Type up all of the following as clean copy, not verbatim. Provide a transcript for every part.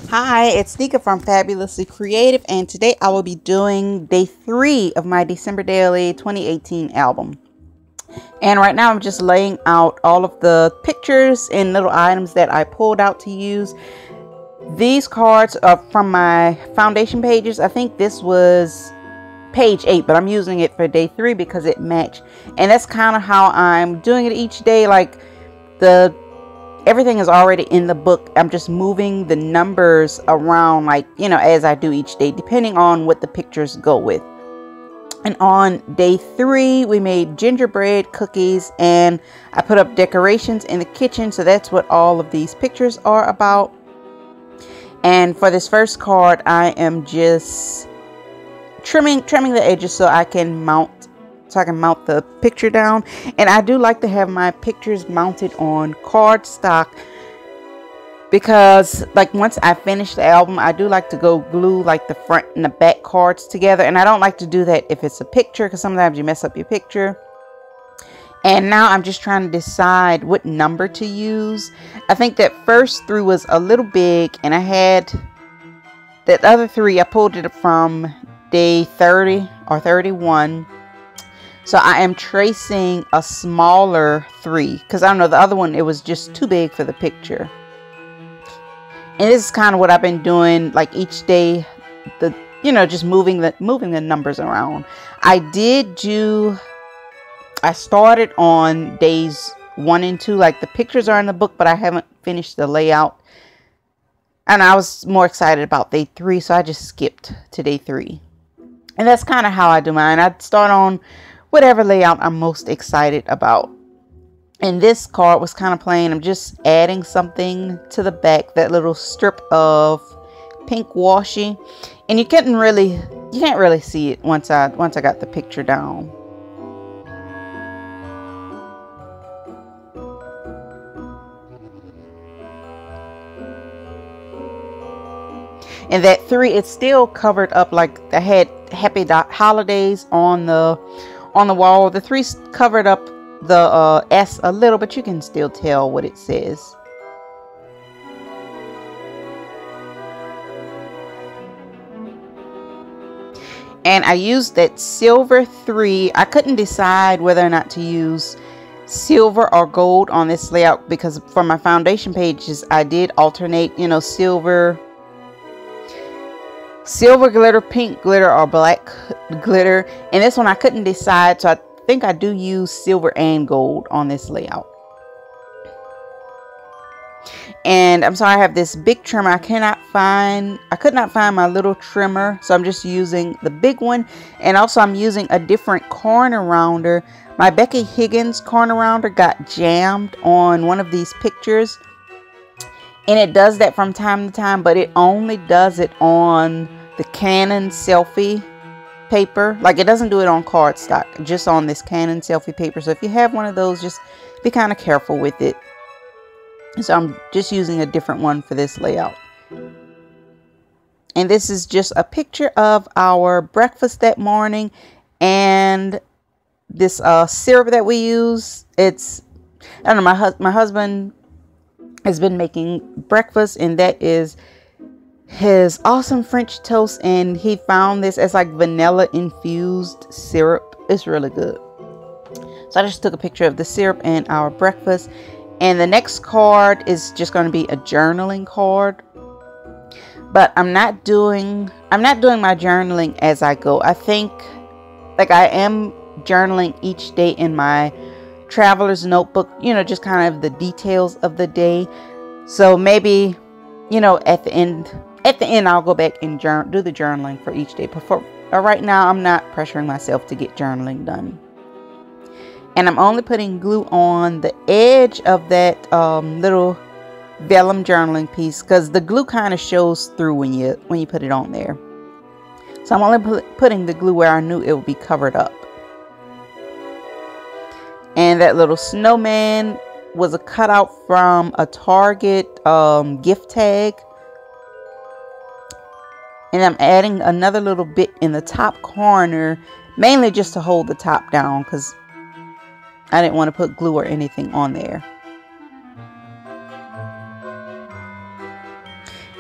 Hi, it's Nika from Fabulously Creative, and today I will be doing day 3 of my December Daily 2018 album. And right now I'm just laying out all of the pictures and little items that I pulled out to use. These cards are from my foundation pages. I think this was page 8, but I'm using it for day 3 because it matched. And that's kind of how I'm doing it each day. Like everything is already in the book. I'm just moving the numbers around, like, as I do each day, depending on what the pictures go with. And on day 3, we made gingerbread cookies, and I put up decorations in the kitchen. So that's what all of these pictures are about. And for this first card, I am just trimming the edges so I can mount the picture down. And I do like to have my pictures mounted on cardstock because, like, once I finish the album, I do like to go glue like the front and the back cards together, and I don't like to do that if it's a picture because sometimes you mess up your picture. And now I'm just trying to decide what number to use. I think that first 3 was a little big, and I had that other 3, I pulled it from day 30 or 31. So I am tracing a smaller 3 because I don't know, the other one, it was just too big for the picture. And this is kind of what I've been doing, like each day, just moving the numbers around. I started on days 1 and 2, like the pictures are in the book, but I haven't finished the layout. And I was more excited about day 3, so I just skipped to day 3. And that's kind of how I do mine. I start on whatever layout I'm most excited about. And this card was kind of plain. I'm just adding something to the back, that little strip of pink washi. And you can't really see it once I got the picture down. And that 3, it's still covered up, like I had Happy Holidays on the wall. The 3's covered up the S a little, but you can still tell what it says. And I used that silver 3. I couldn't decide whether or not to use silver or gold on this layout because for my foundation pages I did alternate, silver glitter, pink glitter, or black glitter. And this one I couldn't decide, so I think I do use silver and gold on this layout. And I'm sorry, I have this big trimmer. I could not find my little trimmer, so I'm just using the big one. And also I'm using a different corner rounder. My Becky Higgins corner rounder got jammed on one of these pictures, and it does that from time to time, but it only does it on the Canon selfie paper. Like, it doesn't do it on cardstock, just on this Canon selfie paper. So if you have one of those, just be kind of careful with it. So I'm just using a different one for this layout. And this is just a picture of our breakfast that morning, and this syrup that we use. It's, I don't know, my husband has been making breakfast, and that is his awesome French toast, and he found this as like vanilla infused syrup. It's really good. So I just took a picture of the syrup and our breakfast. And the next card is just going to be a journaling card, but I'm not doing my journaling as I go. I think, like, I am journaling each day in my traveler's notebook, just kind of the details of the day. So maybe, at the end I'll go back and do the journaling for each day. But for right now, I'm not pressuring myself to get journaling done. And I'm only putting glue on the edge of that little vellum journaling piece, because the glue kind of shows through when you put it on there. So I'm only putting the glue where I knew it would be covered up. And that little snowman was a cutout from a Target gift tag. And I'm adding another little bit in the top corner, mainly just to hold the top down because I didn't want to put glue or anything on there.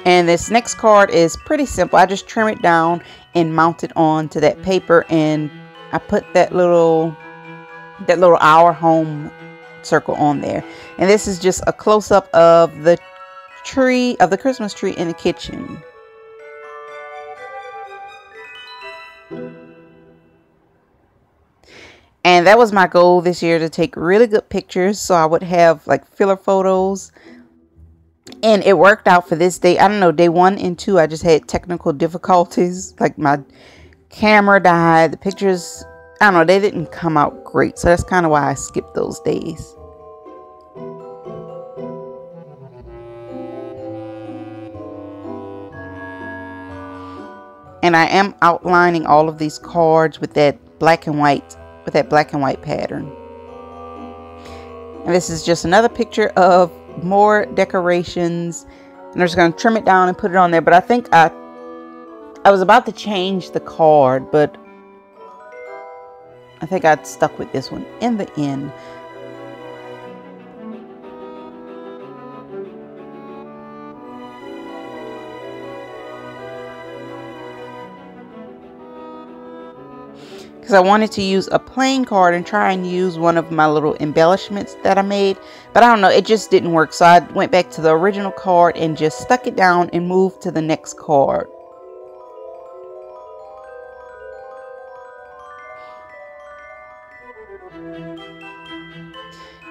And this next card is pretty simple. I just trim it down and mount it onto that paper, and I put that little our home circle on there. And this is just a close-up of the tree, of the Christmas tree in the kitchen. And that was my goal this year, to take really good pictures so I would have like filler photos. And it worked out for this day. I don't know, day 1 and 2 I just had technical difficulties. Like my camera died, the pictures, I don't know, they didn't come out great. So that's kind of why I skipped those days. And I am outlining all of these cards with that black and white pattern. And this is just another picture of more decorations. And I'm just going to trim it down and put it on there. But I think I was about to change the card, but I think I stuck with this one in the end. Because I wanted to use a plain card and try and use one of my little embellishments that I made. But I don't know, it just didn't work. So I went back to the original card and just stuck it down and moved to the next card.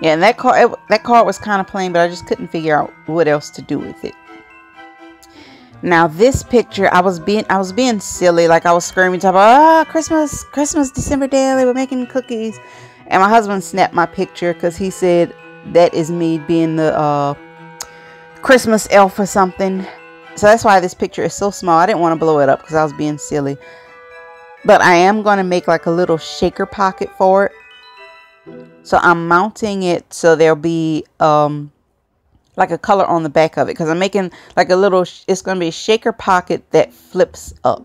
Yeah, and that card was kind of plain, but I just couldn't figure out what else to do with it. Now this picture, I was being silly, like I was screaming to Christmas, December daily, we're making cookies. And my husband snapped my picture because he said that is me being the Christmas elf or something. So that's why this picture is so small. I didn't want to blow it up because I was being silly. But I am going to make like a little shaker pocket for it. So I'm mounting it so there'll be like a color on the back of it, because I'm making like a little, it's going to be a shaker pocket that flips up.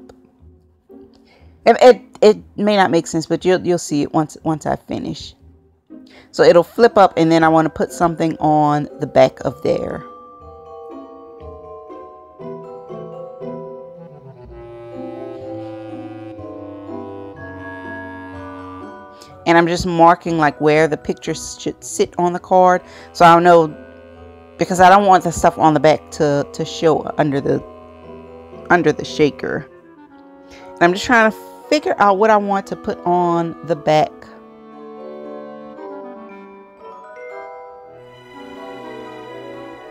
It may not make sense, but you'll see it once I finish. So it'll flip up, and then I want to put something on the back of there. And I'm just marking like where the picture should sit on the card, so I'll know, because I don't want the stuff on the back to show under the shaker. And I'm just trying to figure out what I want to put on the back.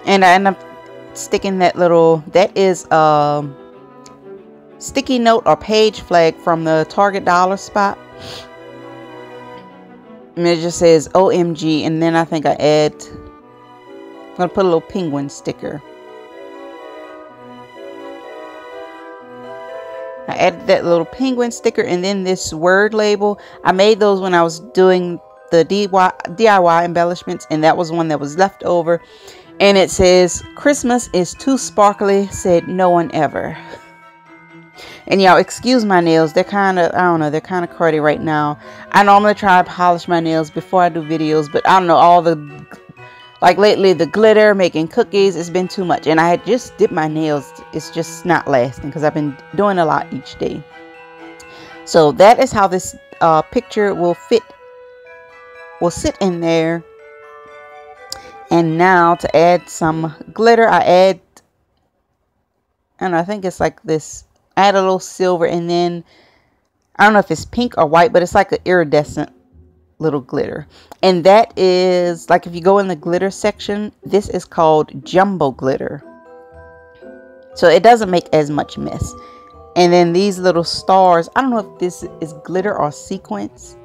And I end up sticking that is sticky note or page flag from the Target dollar spot. And it just says OMG, and then I think I'm going to put a little penguin sticker. I added that little penguin sticker, and then this word label. I made those when I was doing the DIY embellishments, and that was one that was left over. And it says, Christmas is too sparkly, said no one ever. And y'all, excuse my nails. They're kind of, I don't know, they're kind of cruddy right now. I normally try to polish my nails before I do videos, but I don't know, like lately, the glitter, making cookies, it's been too much. And I had just dipped my nails. It's just not lasting because I've been doing a lot each day. So that is how this picture will sit in there. And now to add some glitter, I think it's like this. I add a little silver, and then I don't know if it's pink or white, but it's like an iridescent little glitter. And that is like, if you go in the glitter section, this is called jumbo glitter. So it doesn't make as much mess. And then these little stars, I don't know if this is glitter or sequins.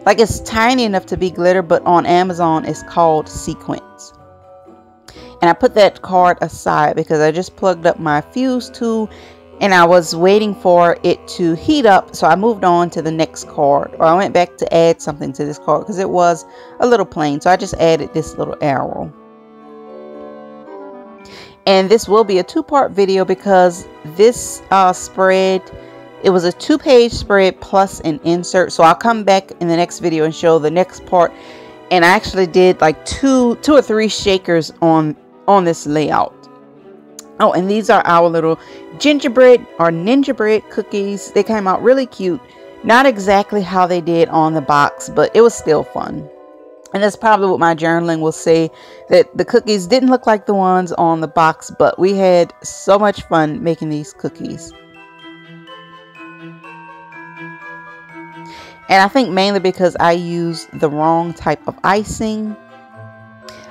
Like, it's tiny enough to be glitter, but on Amazon it's called sequins. And I put that card aside because I just plugged up my fuse tool and I was waiting for it to heat up. So I moved on to the next card, or I went back to add something to this card because it was a little plain. So I just added this little arrow. And this will be a two-part video because this spread, it was a 2-page spread plus an insert. So I'll come back in the next video and show the next part. And I actually did like two or three shakers on this layout. Oh, and these are our little gingerbread or ninja bread cookies. They came out really cute. Not exactly how they did on the box, but it was still fun. And that's probably what my journaling will say, that the cookies didn't look like the ones on the box, but we had so much fun making these cookies. And I think mainly because I used the wrong type of icing.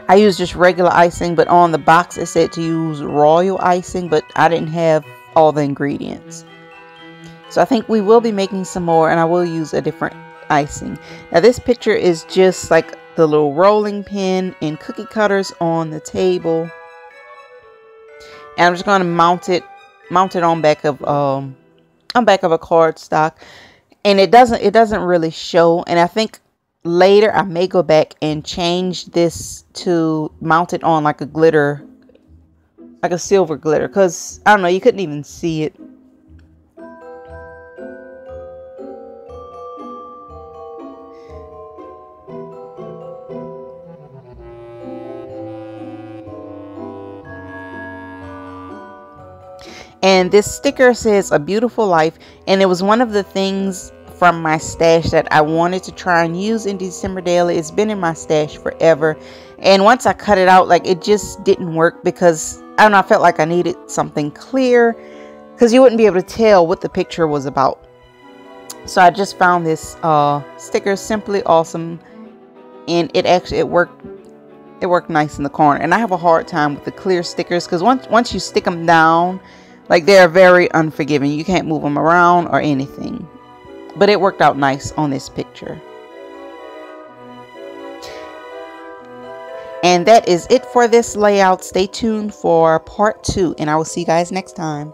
I used just regular icing, but on the box it said to use royal icing, but I didn't have all the ingredients. So I think we will be making some more, and I will use a different icing. Now this picture is just like the little rolling pin and cookie cutters on the table. And I'm just going to mount it on back of a cardstock. And it doesn't really show, and I think later I may go back and change this to mount it on like a glitter, like a silver glitter, because I don't know, you couldn't even see it. And this sticker says "A Beautiful Life," and it was one of the things from my stash that I wanted to try and use in December Daily. It's been in my stash forever, and once I cut it out, like, it just didn't work because I don't know, I felt like I needed something clear because you wouldn't be able to tell what the picture was about. So I just found this sticker, Simply Awesome, and it worked nice in the corner. And I have a hard time with the clear stickers because once you stick them down, like, they're very unforgiving. You can't move them around or anything. But it worked out nice on this picture. And that is it for this layout. Stay tuned for part 2, and I will see you guys next time.